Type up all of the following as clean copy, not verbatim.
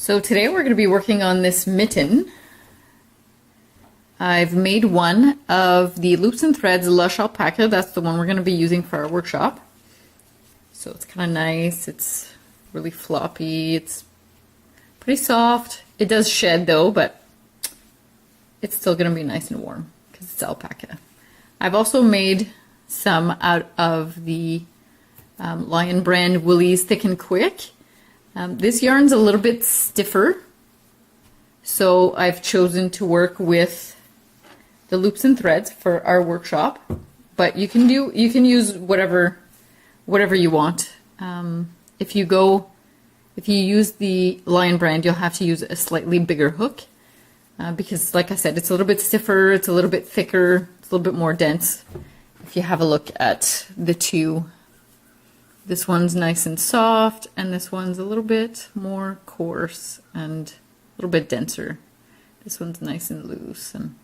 So today we're going to be working on this mitten. I've made one of the Loops and Threads Lush Alpaca. That's the one we're going to be using for our workshop. So it's kind of nice. It's really floppy. It's pretty soft. It does shed though, but it's still going to be nice and warm because it's alpaca. I've also made some out of the Lion brand Woolies Thick and Quick. This yarn's a little bit stiffer, so I've chosen to work with the Loops and Threads for our workshop. But you can use whatever you want. If you use the Lion brand, you'll have to use a slightly bigger hook because, like I said, it's a little bit stiffer, it's a little bit thicker, it's a little bit more dense. If you have a look at the two, this one's nice and soft, and this one's a little bit more coarse and a little bit denser. This one's nice and loose, and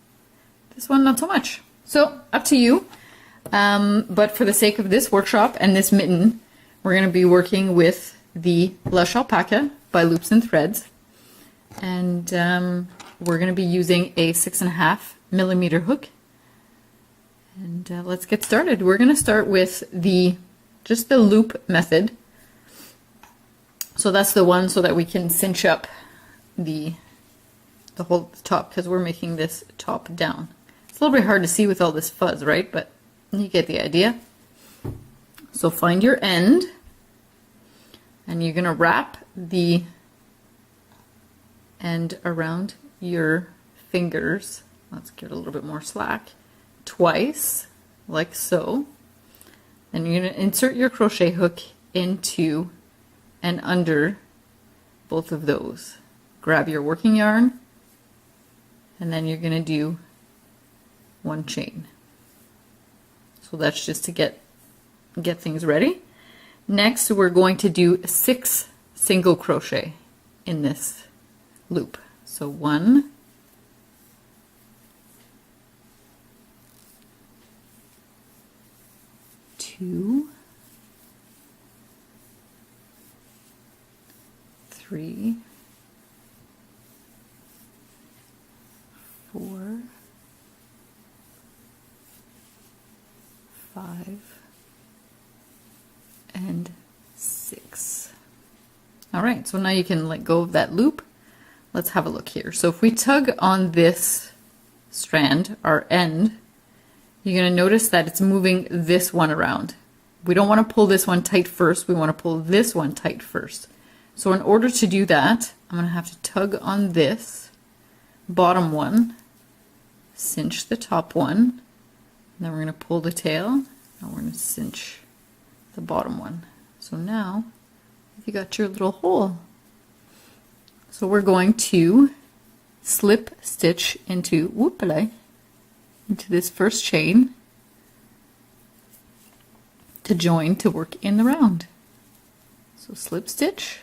this one not so much. So up to you. But for the sake of this workshop and this mitten, we're going to be working with the Lush Alpaca by Loops and Threads, and we're going to be using a 6.5 millimeter hook. And let's get started. We're going to start with just the loop method. So that's the one so that we can cinch up the whole top, because we're making this top down. It's a little bit hard to see with all this fuzz, right? But you get the idea. So find your end, and you're going to wrap the end around your fingers. Let's give it a little bit more slack. Twice, like so. Then you're going to insert your crochet hook into and under both of those. Grab your working yarn, and then you're going to do one chain. So that's just to get things ready. Next, we're going to do 6 single crochet in this loop. So 1, 2, 3, 4, 5, and 6. All right, so now you can let go of that loop. Let's have a look here. So if we tug on this strand, our end, you're going to notice that it's moving this one around. We don't want to pull this one tight first. We want to pull this one tight first. So in order to do that, I'm going to have to tug on this bottom one, cinch the top one, and then we're going to pull the tail, and we're going to cinch the bottom one. So now you got your little hole. So we're going to slip stitch into this first chain to join to work in the round. So slip stitch,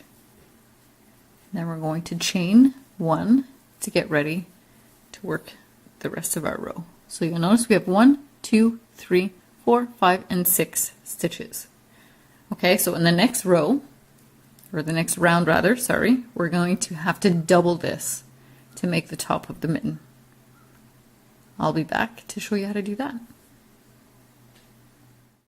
then we're going to chain 1 to get ready to work the rest of our row. So you'll notice we have 1, 2, 3, 4, 5, and 6 stitches. Okay, so in the next row, or the next round rather, sorry, we're going to have to double this to make the top of the mitten. I'll be back to show you how to do that.